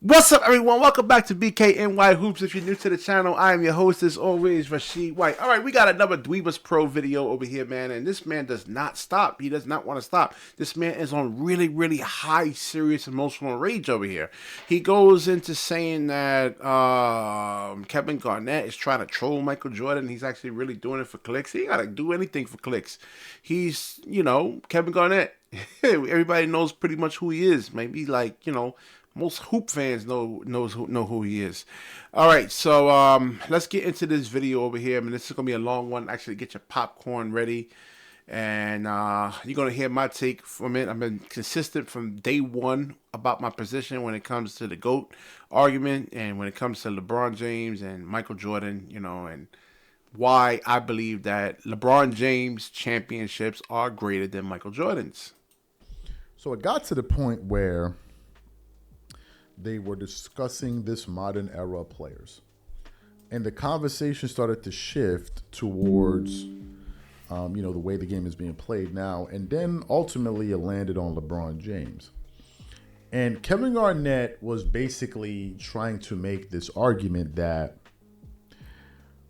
What's up, everyone? Welcome back to BKNY Hoops. If you're new to the channel, I am your host, as always, Rashid White. All right, we got another Dweebus Pro video over here, man, and this man does not stop. He does not want to stop. This man is on really high, serious, emotional rage over here. He goes into saying that Kevin Garnett is trying to troll Michael Jordan. He's actually really doing it for clicks. He ain't got to do anything for clicks. He's, Kevin Garnett. Everybody knows pretty much who he is. Maybe most hoop fans know who he is. All right, so let's get into this video over here. I mean, this is gonna be a long one. Actually, get your popcorn ready, and you're gonna hear my take from it. I've been consistent from day one about my position when it comes to the GOAT argument, and when it comes to LeBron James and Michael Jordan, and why I believe that LeBron James championships are greater than Michael Jordan's. So it got to the point where they were discussing this modern era of players. And the conversation started to shift towards, the way the game is being played now. And then ultimately it landed on LeBron James. And Kevin Garnett was basically trying to make this argument that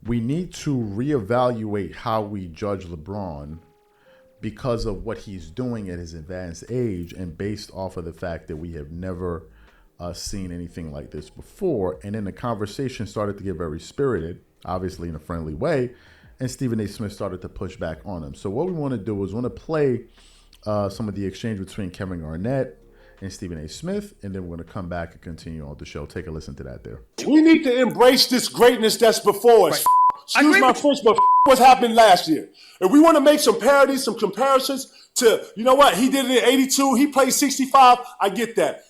we need to reevaluate how we judge LeBron because of what he's doing at his advanced age and based off of the fact that we have never seen anything like this before. And then the conversation started to get very spirited, obviously in a friendly way, and Stephen A. Smith started to push back on him. So what we want to do is we want to play some of the exchange between Kevin Garnett and Stephen A. Smith, and then we're going to come back and continue on the show. Take a listen to that there. We need to embrace this greatness that's before us. Right. Excuse my French, but what's happened last year. If we want to make some parodies, some comparisons to, you know what, he did it in 82, he played 65, I get that.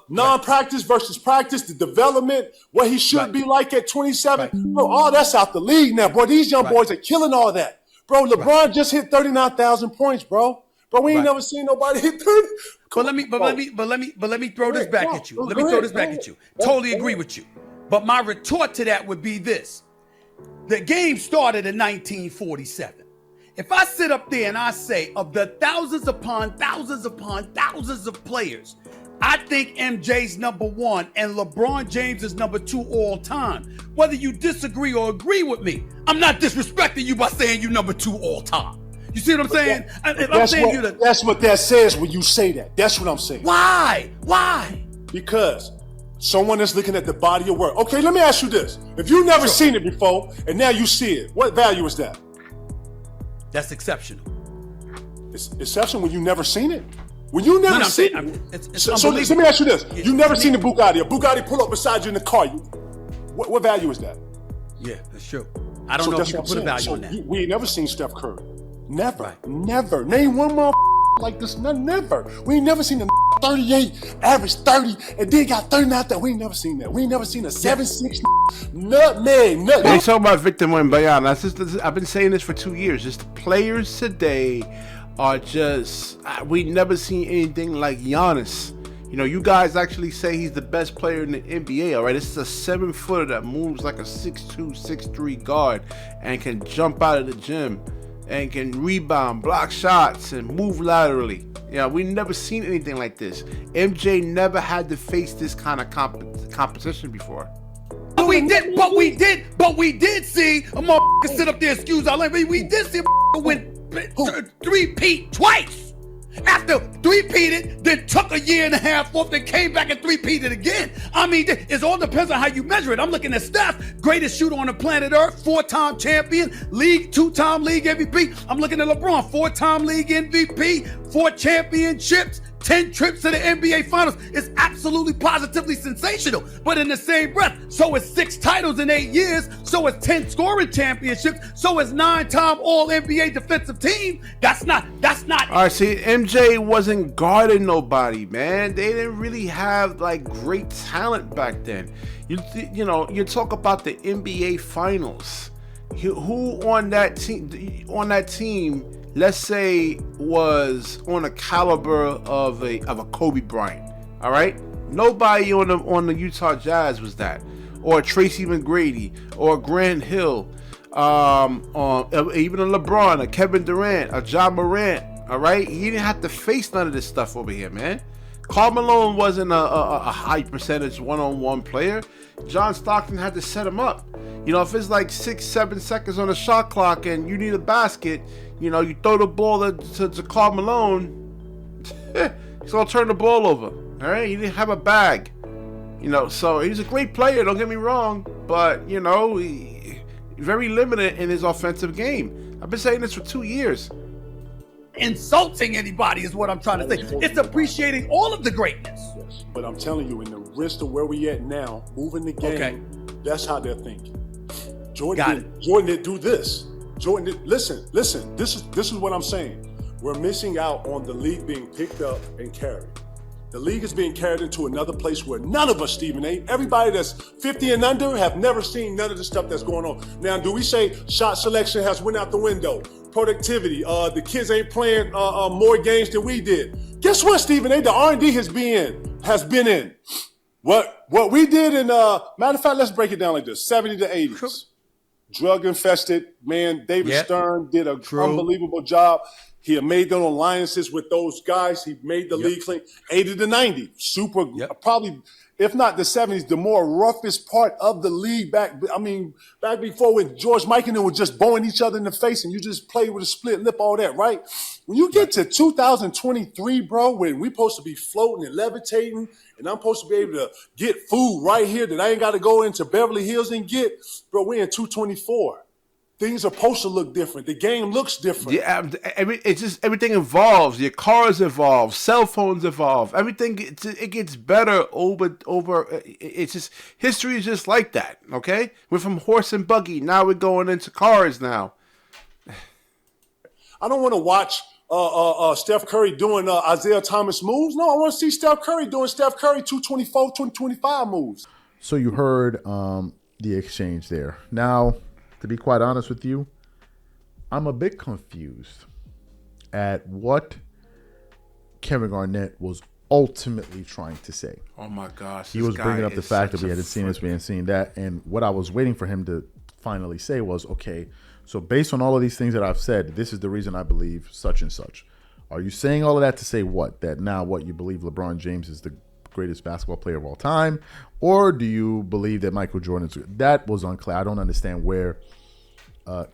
Non-practice versus practice, the development, what he should be like at 27. Bro, all that's out the league now, boy. These young boys are killing all that. Bro, LeBron just hit 39,000 points, bro. Bro, we ain't never seen nobody hit 30. But let me throw this back at you. Let me throw this back at you. Totally agree with you. But my retort to that would be this. The game started in 1947. If I sit up there and I say of the thousands upon thousands of players, I think MJ's number one and LeBron James is number two all time. Whether you disagree or agree with me, I'm not disrespecting you by saying you number two all time. You see what I'm saying? That's what that says when you say that. That's what I'm saying. Why? Why? Because someone is looking at the body of work. Okay, let me ask you this. If you've never seen it before and now you see it, what value is that? That's exceptional. It's exceptional when you've never seen it? When you never seen it? So let me ask you this. You've never seen a Bugatti. A Bugatti pull up beside you in the car. What value is that? Yeah, that's true. I don't know if you can put a value on that. We ain't never seen Steph Curry. Never. Never. Name one more like this. Never. We ain't never seen a 38, average 30, and then got 39. That we ain't never seen that. We ain't never seen a 7'6" nutmeg. They talk about Victor Wembanyama. I've been saying this for 2 years. Just the players today are just, we never seen anything like Giannis. You guys actually say he's the best player in the NBA, all right? This is a 7-footer that moves like a 6'2", 6'3" guard and can jump out of the gym and can rebound, block shots, and move laterally. We never seen anything like this. MJ never had to face this kind of competition before. But we did see a motherfucker sit up there, excuse our language. We did see a motherfucker win three-peat twice. After three-peated, then took a year and a half off, then came back and three-peated again. I mean, it all depends on how you measure it. I'm looking at Steph, greatest shooter on the planet Earth, 4-time champion, two-time league MVP. I'm looking at LeBron, 4-time league MVP, 4 championships, 10 trips to the NBA Finals. It's absolutely positively sensational. But in the same breath, so is 6 titles in 8 years, so is 10 scoring championships, so is 9-time All-NBA defensive team. That's not. All right, see, MJ wasn't guarding nobody, man. They didn't really have like great talent back then. You talk about the NBA Finals. Who on that team? Let's say was on a caliber of a Kobe Bryant, all right? Nobody on the Utah Jazz was that, or Tracy McGrady, or Grant Hill, even a LeBron, a Kevin Durant, a John Morant, all right? He didn't have to face none of this stuff over here, man. Karl Malone wasn't a high percentage one-on-one player. John Stockton had to set him up. You know, if it's like 6-7 seconds on the shot clock and you need a basket, you know, you throw the ball to Karl Malone, he's gonna turn the ball over. All right, he didn't have a bag. You know, so he's a great player. Don't get me wrong, but you know, he very limited in his offensive game. I've been saying this for 2 years. Insulting anybody is what I'm trying to say. It's appreciating all of the greatness. Yes. But I'm telling you, in the midst of where we at now, moving the game, that's how they're thinking. Jordan didn't do this. Listen. This is what I'm saying. We're missing out on the league being picked up and carried. The league is being carried into another place where none of us, Stephen A., everybody that's 50 and under have never seen none of the stuff that's going on. Now, do we say shot selection has went out the window? Productivity, the kids ain't playing more games than we did. Guess what, Stephen A.? The R&D has been in. What we did in, matter of fact, let's break it down like this, 70 to 80s. Drug infested, man, David Stern did an unbelievable job. He had made those alliances with those guys. He made the league clean. 80 to 90, super, probably, if not the 70s, the more roughest part of the league back before when George Mike and them were just bowing each other in the face and you just played with a split lip, all that, right? When you get to 2023, bro, when we supposed to be floating and levitating and I'm supposed to be able to get food right here that I ain't got to go into Beverly Hills and get, bro, we're in 224. Things are supposed to look different. The game looks different. Yeah, it's just everything evolves. Your cars evolve. Cell phones evolve. Everything it gets better over. It's just history is just like that. Okay, we're from horse and buggy. Now we're going into cars now. I don't want to watch Steph Curry doing Isaiah Thomas moves. No, I want to see Steph Curry doing Steph Curry 224, 225 moves. So you heard the exchange there. Now, to be quite honest with you, I'm a bit confused at what Kevin Garnett was ultimately trying to say. Oh my gosh. He was bringing up the fact that we hadn't seen this, we hadn't seen that. And what I was waiting for him to finally say was, okay, so based on all of these things that I've said, this is the reason I believe such and such. Are you saying all of that to say what? That now what you believe LeBron James is the greatest basketball player of all time? Or do you believe that Michael Jordan's... That was unclear. I don't understand where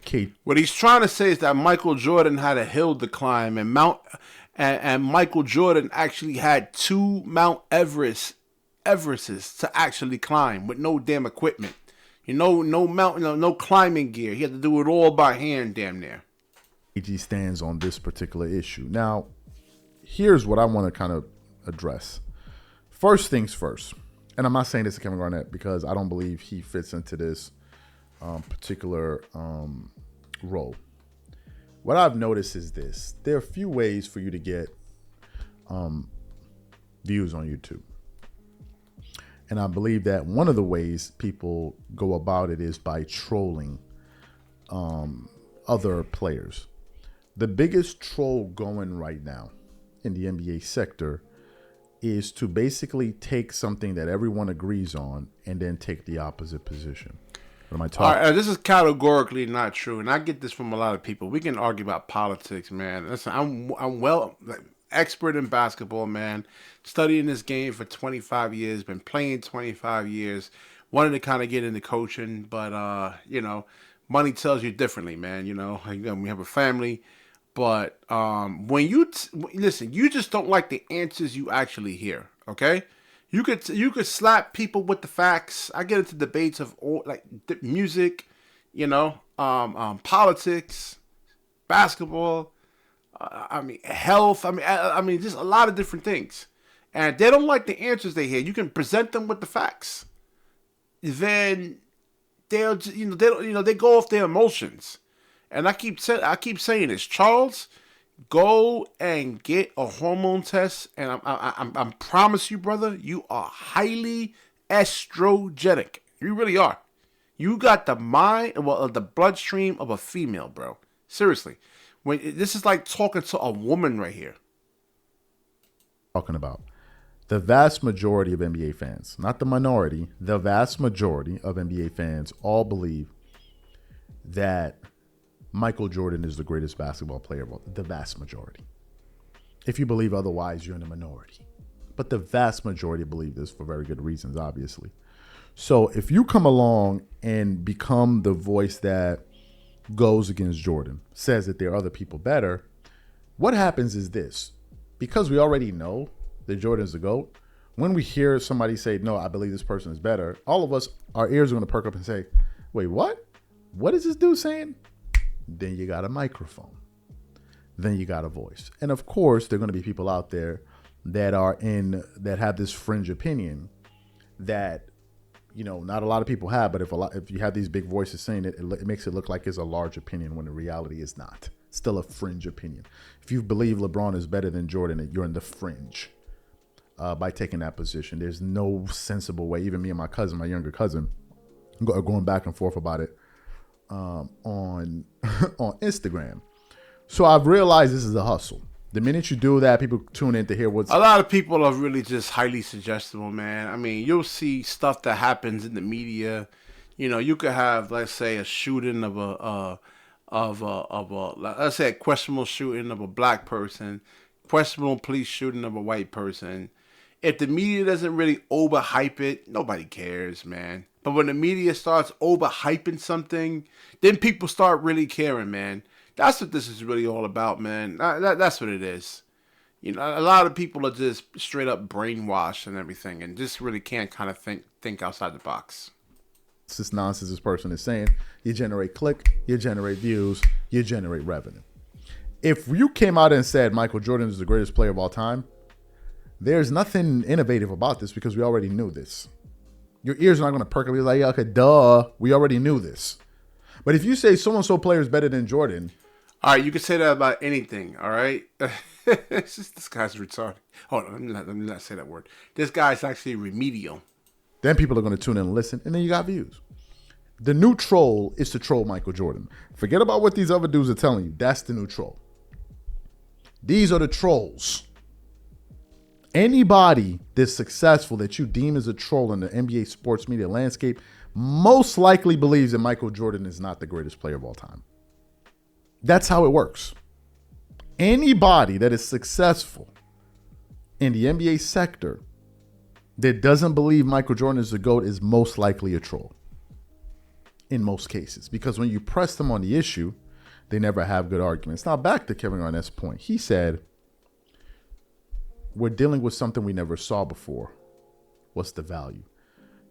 Kate... What he's trying to say is that Michael Jordan had a hill to climb and Michael Jordan actually had 2 Mount Everests to actually climb with no damn equipment. You know, no mountain, no climbing gear. He had to do it all by hand, damn near. AG stands on this particular issue. Now, here's what I want to kind of address. First things first, and I'm not saying this to Kevin Garnett because I don't believe he fits into this particular role. What I've noticed is this. There are a few ways for you to get views on YouTube. And I believe that one of the ways people go about it is by trolling other players. The biggest troll going right now in the NBA sector is to basically take something that everyone agrees on and then take the opposite position. What am I talking? All right, this is categorically not true, and I get this from a lot of people. We can argue about politics, man. Listen, I'm well expert in basketball, man. Studying this game for 25 years, been playing 25 years. Wanted to kind of get into coaching, but you know, money tells you differently, man. You know, we have a family. But when you listen, you just don't like the answers you actually hear. Okay, you could slap people with the facts. I get into debates of all like music, you know, politics, basketball. I mean, health. I mean, just a lot of different things. And they don't like the answers they hear. You can present them with the facts. Then they'll, they go off their emotions. And I keep saying this, Charles, go and get a hormone test, and I promise you, brother, you are highly estrogenic. You really are. You got the mind, the bloodstream of a female, bro. Seriously, this is like talking to a woman right here. Talking about the vast majority of NBA fans, not the minority, the vast majority of NBA fans all believe that Michael Jordan is the greatest basketball player of all, the vast majority. If you believe otherwise, you're in the minority. but the vast majority believe this for very good reasons, obviously. So if you come along and become the voice that goes against Jordan, says that there are other people better, what happens is this. Because we already know that Jordan's the GOAT, when we hear somebody say, no, I believe this person is better, all of us, our ears are going to perk up and say, wait, what? What is this dude saying? Then you got a microphone. Then you got a voice. And of course, there are going to be people out there that have this fringe opinion that, not a lot of people have, but if you have these big voices saying it, it makes it look like it's a large opinion when the reality is not. It's still a fringe opinion. If you believe LeBron is better than Jordan, you're in the fringe by taking that position. There's no sensible way. Even me and my younger cousin, are going back and forth about it on Instagram. So I've realized this is a hustle. The minute you do that, people tune in to hear what's... A lot of people are really just highly suggestible, man. I mean, you'll see stuff that happens in the media. You could have, let's say, a shooting of a let's say a questionable shooting of a black person, questionable police shooting of a white person. If the media doesn't really overhype it, nobody cares, man. But when the media starts overhyping something, then people start really caring, man. That's what this is really all about, man. That's what it is. A lot of people are just straight up brainwashed and everything, and just really can't kind of think outside the box. It's this nonsense this person is saying. You generate click, you generate views, you generate revenue. If you came out and said Michael Jordan is the greatest player of all time, there's nothing innovative about this because we already knew this. Your ears are not going to perk up. You're like, yeah, okay, duh. We already knew this. But if you say so-and-so player is better than Jordan... All right, you can say that about anything, all right? This guy's retarded. Hold on, let me not say that word. This guy's actually remedial. Then people are going to tune in and listen, and then you got views. The new troll is to troll Michael Jordan. Forget about what these other dudes are telling you. That's the new troll. These are the trolls. Anybody that's successful that you deem as a troll in the NBA sports media landscape most likely believes that Michael Jordan is not the greatest player of all time. That's how it works. Anybody that is successful in the NBA sector that doesn't believe Michael Jordan is the GOAT is most likely a troll. In most cases. Because when you press them on the issue, they never have good arguments. Now back to Kevin Garnett's point. He said, we're dealing with something we never saw before. What's the value?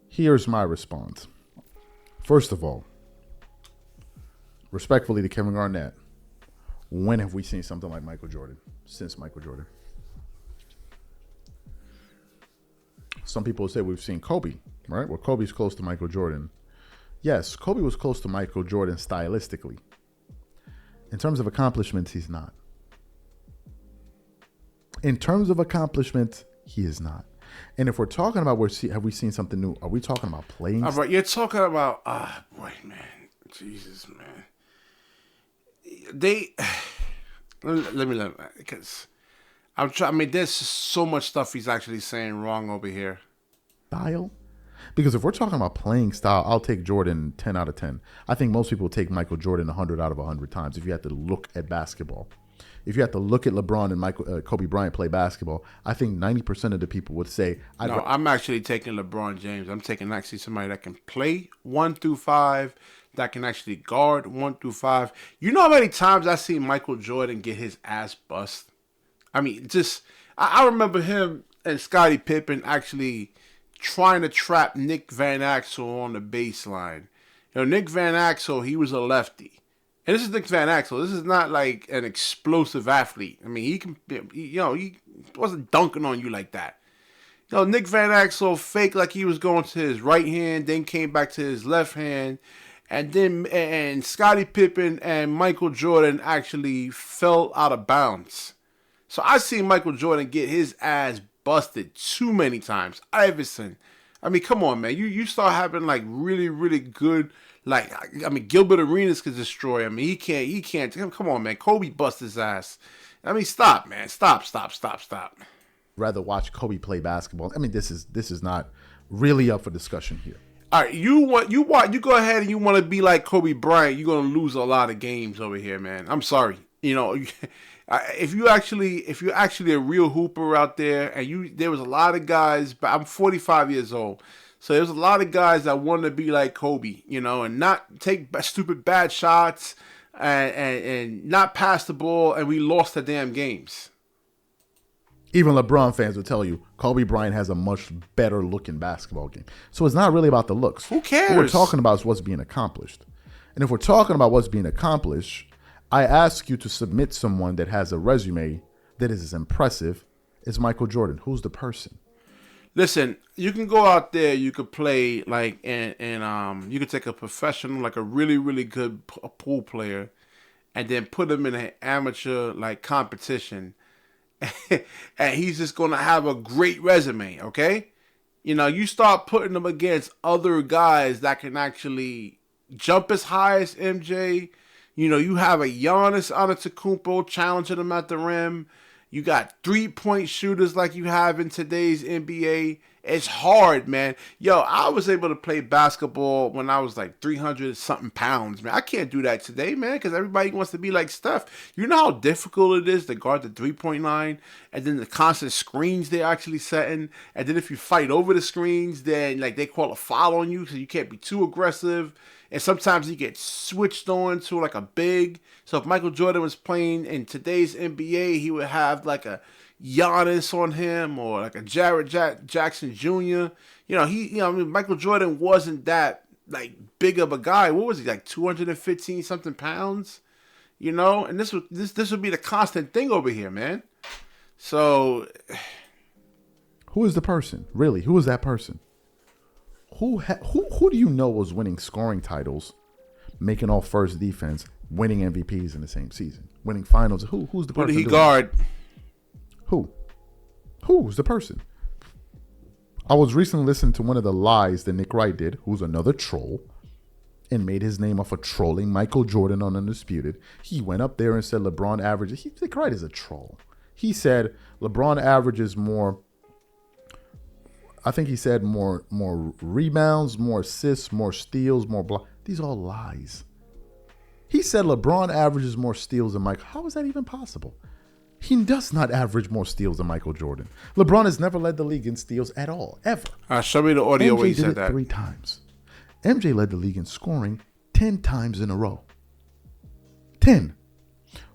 Here's my response. First of all, respectfully to Kevin Garnett, when have we seen something like Michael Jordan? Since Michael Jordan. Some people say we've seen Kobe, right? Well, Kobe's close to Michael Jordan. Yes, Kobe was close to Michael Jordan stylistically. In terms of accomplishments, he's not. In terms of accomplishments, he is not. And if we're talking about have we seen something new? Are we talking about playing? All right, you're talking about boy, man, Jesus, man. Let me because I'm trying. I mean, there's so much stuff he's actually saying wrong over here. Style, because if we're talking about playing style, I'll take Jordan 10 out of 10. I think most people take Michael Jordan 100 out of 100 times. If you had to look at basketball. If you have to look at LeBron and Kobe Bryant play basketball, I think 90% of the people would say... I'm actually taking LeBron James. I'm taking actually somebody that can play 1 through 5, that can actually guard 1 through 5. You know how many times I seen Michael Jordan get his ass bust? I mean, I remember him and Scottie Pippen actually trying to trap Nick Van Exel on the baseline. Nick Van Exel, he was a lefty. And this is Nick Van Exel. This is not like an explosive athlete. I mean, he wasn't dunking on you like that. Nick Van Exel faked like he was going to his right hand, then came back to his left hand. And Scottie Pippen and Michael Jordan actually fell out of bounds. So I seen Michael Jordan get his ass busted too many times. Iverson. I mean, come on, man. You start having like really, really good... Gilbert Arenas could destroy him. He can't. Come on, man. Kobe bust his ass. I mean, stop, man. Stop. Rather watch Kobe play basketball. I mean, this is not really up for discussion here. All right, you go ahead and you want to be like Kobe Bryant. You're gonna lose a lot of games over here, man. I'm sorry. You know, if you're actually a real hooper out there, and there was a lot of guys, but I'm 45 years old. So there's a lot of guys that want to be like Kobe, you know, and not take stupid bad shots and not pass the ball, and we lost the damn games. Even LeBron fans will tell you Kobe Bryant has a much better looking basketball game. So it's not really about the looks. Who cares? What we're talking about is what's being accomplished. And if we're talking about what's being accomplished, I ask you to submit someone that has a resume that is as impressive as Michael Jordan. Who's the person? Listen, you can go out there, you could play like, and you could take a professional, like a really, really good pool player, and then put him in an amateur like competition, and he's just gonna have a great resume. Okay, you know, you start putting him against other guys that can actually jump as high as MJ. You know, you have a Giannis Antetokounmpo challenging him at the rim. You got 3-point shooters like you have in today's NBA. It's hard, man. Yo, I was able to play basketball when I was like 300-something pounds, man. I can't do that today, man, because everybody wants to be like Steph. You know how difficult it is to guard the 3-point line, and then the constant screens they're actually setting, and then if you fight over the screens, then like they call a foul on you, so you can't be too aggressive. And sometimes he gets switched on to like a big. So if Michael Jordan was playing in today's NBA, he would have like a Giannis on him or like a Jared Jackson Jr. You know, Michael Jordan wasn't that like big of a guy. What was he, like 215 something pounds? You know, and this would be the constant thing over here, man. So, who is the person? Really, who is that person? Who do you know was winning scoring titles, making all first defense, winning MVPs in the same season, winning finals? Who's the person? Who did he guard? Who's the person? I was recently listening to one of the lies that Nick Wright did, who's another troll, and made his name off of trolling Michael Jordan on Undisputed. He went up there and said LeBron averages. Nick Wright is a troll. He said LeBron averages more. I think he said more rebounds, more assists, more steals, more blocks. These are all lies. He said LeBron averages more steals than Michael. How is that even possible? He does not average more steals than Michael Jordan. LeBron has never led the league in steals at all, ever. Show me the audio where he MJ said did it that. 3 times. MJ led the league in scoring 10 times in a row. 10.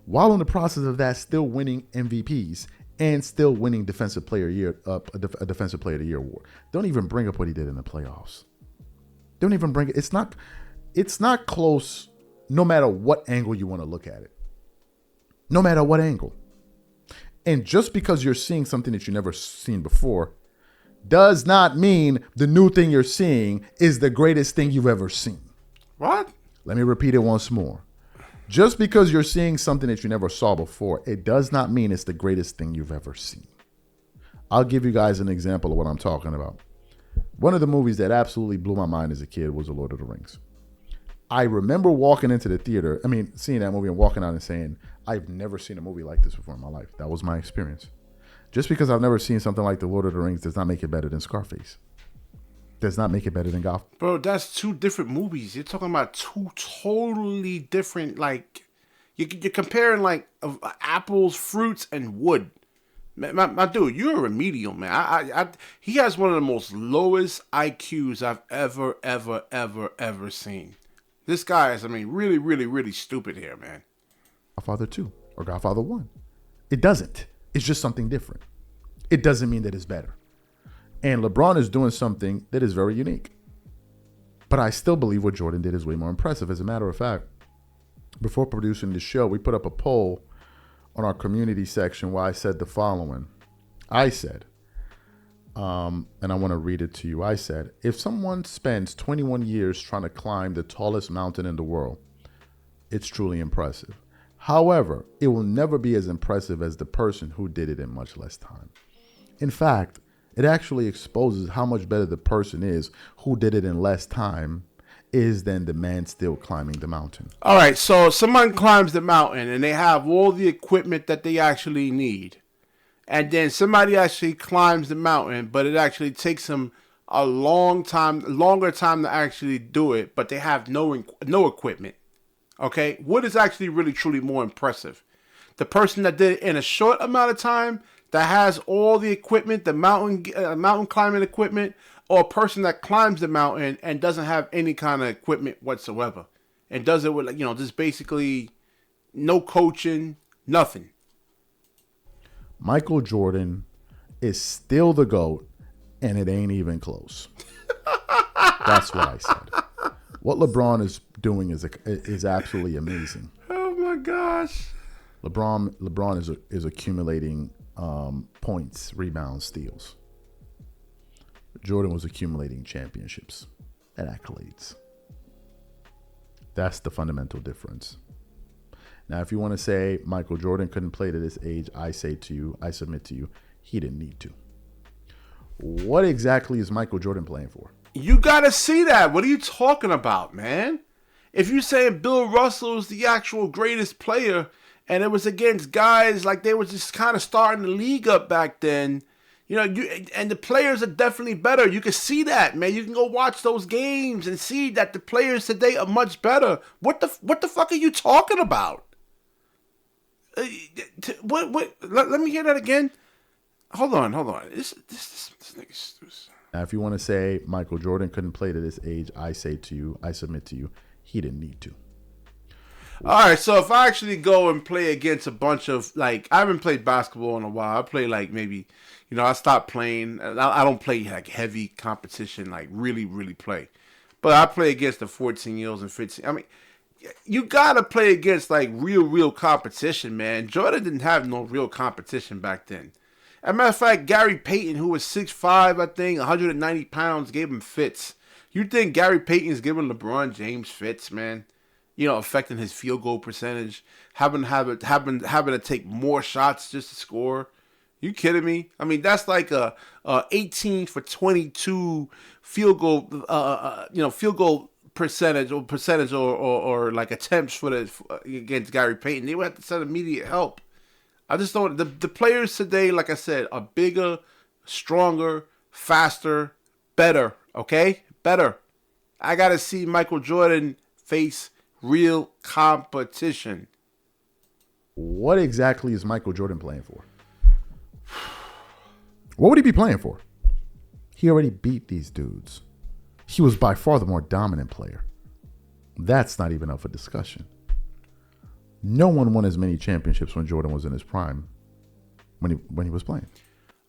While in the process of that, still winning MVPs and still winning Defensive Player of the Year, a Defensive Player of the Year award. Don't even bring up what he did in the playoffs. Don't even bring it. It's not close, no matter what angle you want to look at it. No matter what angle. And just because you're seeing something that you've never seen before does not mean the new thing you're seeing is the greatest thing you've ever seen. What? Let me repeat it once more. Just because you're seeing something that you never saw before, it does not mean it's the greatest thing you've ever seen. I'll give you guys an example of what I'm talking about. One of the movies that absolutely blew my mind as a kid was The Lord of the Rings. I remember walking into the theater, seeing that movie and walking out and saying, I've never seen a movie like this before in my life. That was my experience. Just because I've never seen something like The Lord of the Rings does not make it better than Scarface. Does not make it better than Gotham. Bro, that's 2 different movies. You're talking about 2 totally different, like, you're comparing, like, apples, fruits, and wood. My dude, you're a remedial, man. He has one of the most lowest IQs I've ever seen. This guy is, really, really, really stupid here, man. Godfather 2 or Godfather 1. It doesn't. It's just something different. It doesn't mean that it's better. And LeBron is doing something that is very unique. But I still believe what Jordan did is way more impressive. As a matter of fact, before producing the show, we put up a poll on our community section where I said the following. I said, and I want to read it to you. I said, if someone spends 21 years trying to climb the tallest mountain in the world, it's truly impressive. However, it will never be as impressive as the person who did it in much less time. In fact, it actually exposes how much better the person is who did it in less time is than the man still climbing the mountain. All right, so someone climbs the mountain and they have all the equipment that they actually need. And then somebody actually climbs the mountain, but it actually takes them a longer time to actually do it, but they have no equipment. Okay? What is actually really truly more impressive? the person that did it in a short amount of time, that has all the equipment, the mountain climbing equipment, or a person that climbs the mountain and doesn't have any kind of equipment whatsoever, and does it with just basically no coaching, nothing. Michael Jordan is still the GOAT, and it ain't even close. That's what I said. What LeBron is doing is absolutely amazing. Oh my gosh. LeBron is accumulating points, rebounds, steals. Jordan was accumulating championships and accolades. That's the fundamental difference. Now, if you want to say Michael Jordan couldn't play to this age, I submit to you, he didn't need to. What exactly is Michael Jordan playing for? You got to see that. What are you talking about, man? If you're saying Bill Russell is the actual greatest player, and it was against guys like they were just kind of starting the league up back then, and the players are definitely better. You can see that, man. You can go watch those games and see that the players today are much better. What the fuck are you talking about? What? Let me hear that again. Hold on. This nigga's. Now, if you want to say Michael Jordan couldn't play to this age, I submit to you, he didn't need to. All right, so if I actually go and play against a bunch of, I haven't played basketball in a while. I play maybe, I stopped playing. I don't play heavy competition, really, really play. But I play against the 14-year-olds and 15. I mean, you got to play against real competition, man. Jordan didn't have no real competition back then. As a matter of fact, Gary Payton, who was 6'5", I think, 190 pounds, gave him fits. You think Gary Payton's giving LeBron James fits, man? Affecting his field goal percentage, having to take more shots just to score. You kidding me? I mean, that's like a 18 for 22 field goal percentage or attempts against Gary Payton. They would have to send immediate help. I just don't. The players today, like I said, are bigger, stronger, faster, better. Okay, better. I gotta see Michael Jordan face real competition. What exactly is Michael Jordan playing for? What would he be playing for? He already beat these dudes. He was by far the more dominant player. That's not even up for discussion. No one won as many championships when Jordan was in his prime when he was playing.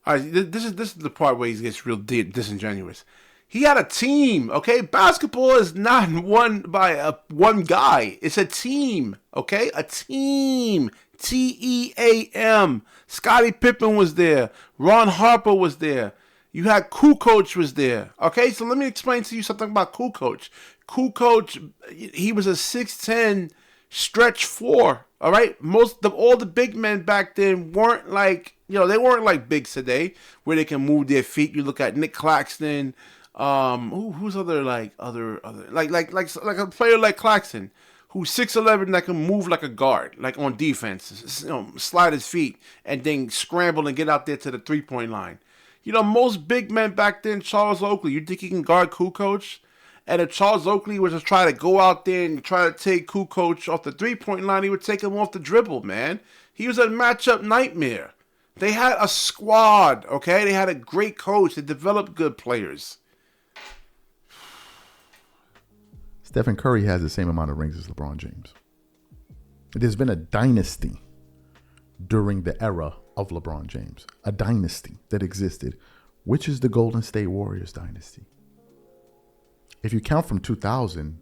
All right, this is the part where he gets real disingenuous. He had a team, okay? Basketball is not won by one guy. It's a team, okay? A team. Team. Scottie Pippen was there. Ron Harper was there. You had Kukoc was there. Okay, so let me explain to you something about Kukoc. Kukoc, he was a 6'10", stretch 4. All right, all the big men back then weren't they weren't like bigs today where they can move their feet. You look at Nick Claxton. Who's other like a player like Claxton, who's 6'11", that can move like a guard, like on defense, slide his feet and then scramble and get out there to the 3-point line. Most big men back then, Charles Oakley, you think he can guard Kukoc? And if Charles Oakley was to try to go out there and try to take Kukoc off the 3-point line, he would take him off the dribble, man. He was a matchup nightmare. They had a squad, okay? They had a great coach. They developed good players. Stephen Curry has the same amount of rings as LeBron James. There's been a dynasty during the era of LeBron James. A dynasty that existed, which is the Golden State Warriors dynasty. If you count from 2000,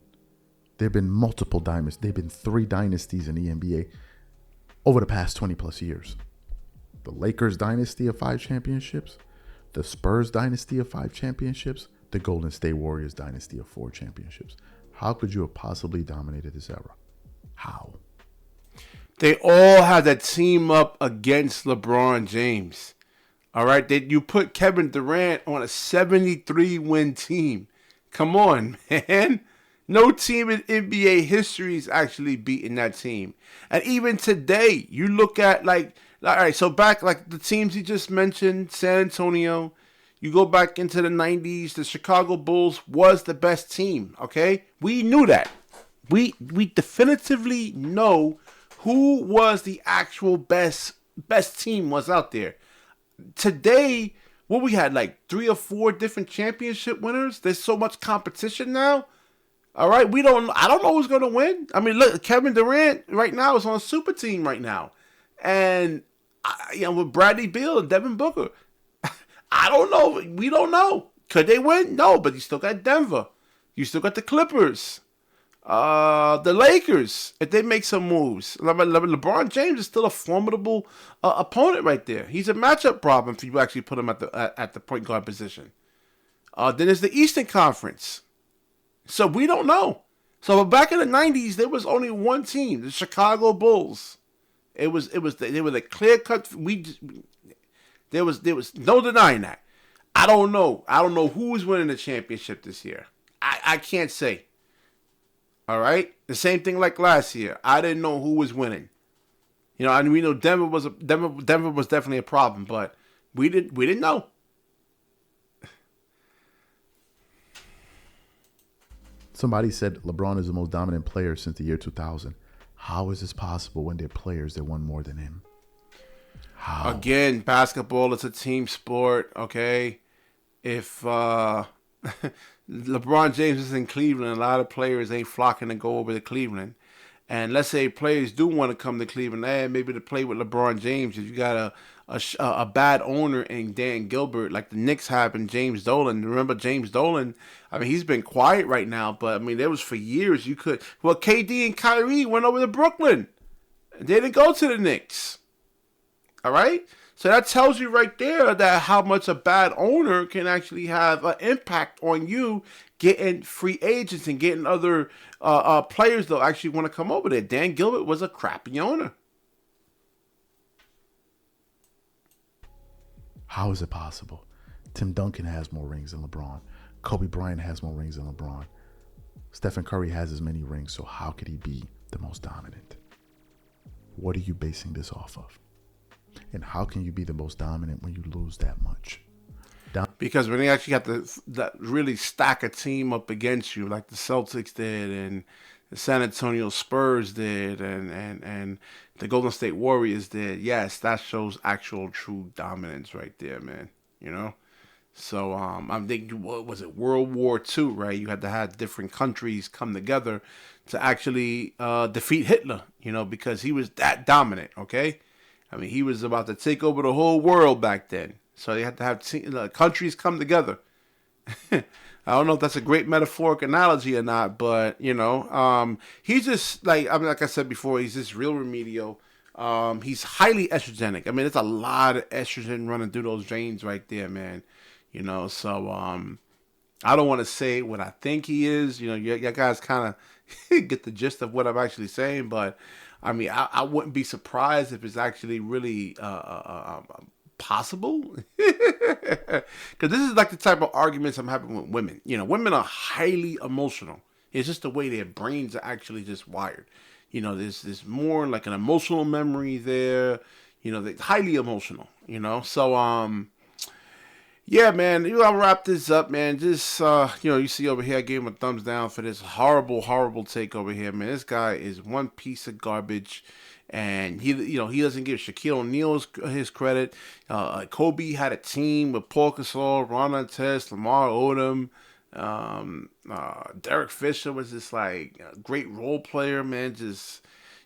there have been multiple dynasties. There have been 3 dynasties in the NBA over the past 20 plus years. The Lakers dynasty of 5 championships, the Spurs dynasty of 5 championships, the Golden State Warriors dynasty of 4 championships. How could you have possibly dominated this era? How? They all had to team up against LeBron James. All right? You put Kevin Durant on a 73-win team. Come on, man. No team in NBA history is actually beating that team. And even today, you look at all right, so back the teams you just mentioned, San Antonio, you go back into the 90s, the Chicago Bulls was the best team, okay? We knew that. We definitively know who was the actual best team was out there. Today, what we had, like 3 or 4 different championship winners. There's so much competition now. All right, I don't know who's going to win. I mean, look, Kevin Durant right now is on a super team right now. And, with Bradley Beal and Devin Booker. I don't know. We don't know. Could they win? No, but you still got Denver. You still got the Clippers. The Lakers, if they make some moves. LeBron James is still a formidable opponent right there. He's a matchup problem if you actually put him at the point guard position. Then there's the Eastern Conference. So we don't know. So back in the 90s, there was only one team, the Chicago Bulls. They were the clear cut. There was no denying that. I don't know. I don't know who is winning the championship this year. I can't say. All right, the same thing like last year. I didn't know who was winning. And we know Denver was definitely a problem, but we didn't know. Somebody said LeBron is the most dominant player since the year 2000. How is this possible when there are players that won more than him? How? Again, basketball is a team sport, okay? If LeBron James is in Cleveland, a lot of players ain't flocking to go over to Cleveland. And let's say players do want to come to Cleveland, maybe to play with LeBron James. If you got a bad owner in Dan Gilbert, like the Knicks have in James Dolan. Remember James Dolan? I mean, he's been quiet right now, but I mean, there was for years you could. Well, KD and Kyrie went over to Brooklyn. They didn't go to the Knicks. All right? So that tells you right there that how much a bad owner can actually have an impact on you getting free agents and getting other players that actually want to come over there. Dan Gilbert was a crappy owner. How is it possible? Tim Duncan has more rings than LeBron. Kobe Bryant has more rings than LeBron. Stephen Curry has as many rings, so how could he be the most dominant? What are you basing this off of? And how can you be the most dominant when you lose that much? Because when they actually have to really stack a team up against you, like the Celtics did and the San Antonio Spurs did and the Golden State Warriors did, yes, that shows actual true dominance right there, man. So I'm thinking, what was it, World War II, right? You had to have different countries come together to actually defeat Hitler, because he was that dominant, okay? I mean, he was about to take over the whole world back then. So they had to have countries come together. I don't know if that's a great metaphoric analogy or not, but, he's just, like I said before, he's just real remedial. He's highly estrogenic. I mean, it's a lot of estrogen running through those veins right there, man. So I don't want to say what I think he is. You guys kind of get the gist of what I'm actually saying, but I mean, I wouldn't be surprised if it's actually really possible. Because this is like the type of arguments I'm having with women. Women are highly emotional. It's just the way their brains are actually just wired. There's more like an emotional memory there. They're highly emotional. So yeah, man, I'll wrap this up, man. Just, you see over here, I gave him a thumbs down for this horrible, horrible take over here, man. This guy is one piece of garbage, and he doesn't give Shaquille O'Neal his credit. Kobe had a team with Paul Gasol, Ron Artest, Lamar Odom. Derek Fisher was just like a great role player, man. Just,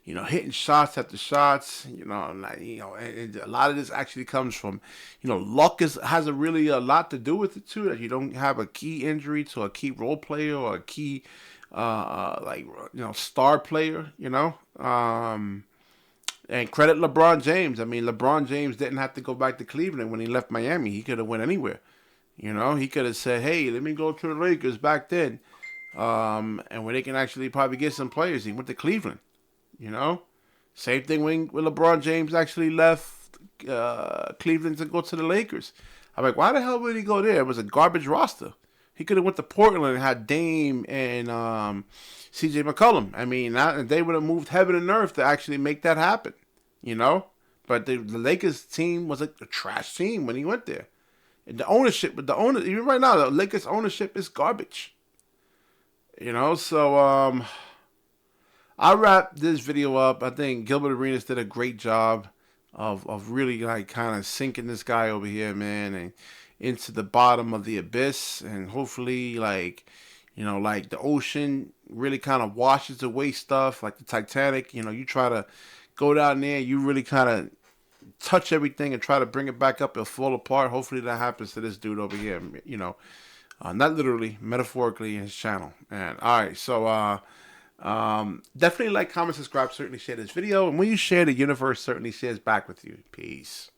hitting shots after shots, and a lot of this actually comes from, luck has a lot to do with it too. That you don't have a key injury to a key role player or a key, star player, and credit LeBron James. I mean, LeBron James didn't have to go back to Cleveland when he left Miami. He could have went anywhere. He could have said, hey, let me go to the Lakers back then, and where they can actually probably get some players. He went to Cleveland. Same thing when LeBron James actually left Cleveland to go to the Lakers. I'm like, why the hell would he go there? It was a garbage roster. He could have went to Portland and had Dame and C.J. McCollum. I mean, they would have moved heaven and earth to actually make that happen. But the Lakers team was a trash team when he went there. And even right now, the Lakers ownership is garbage. So I'll wrap this video up. I think Gilbert Arenas did a great job of really like kind of sinking this guy over here, man, and into the bottom of the abyss, and hopefully like, you know, like the ocean really kind of washes away stuff like the Titanic. You know, you try to go down there, you really kind of touch everything and try to bring it back up, it'll fall apart. Hopefully that happens to this dude over here, you know, not literally, metaphorically in his channel. And all right, so definitely like, comment, subscribe, certainly share this video, and when you share, the universe certainly shares back with you. Peace.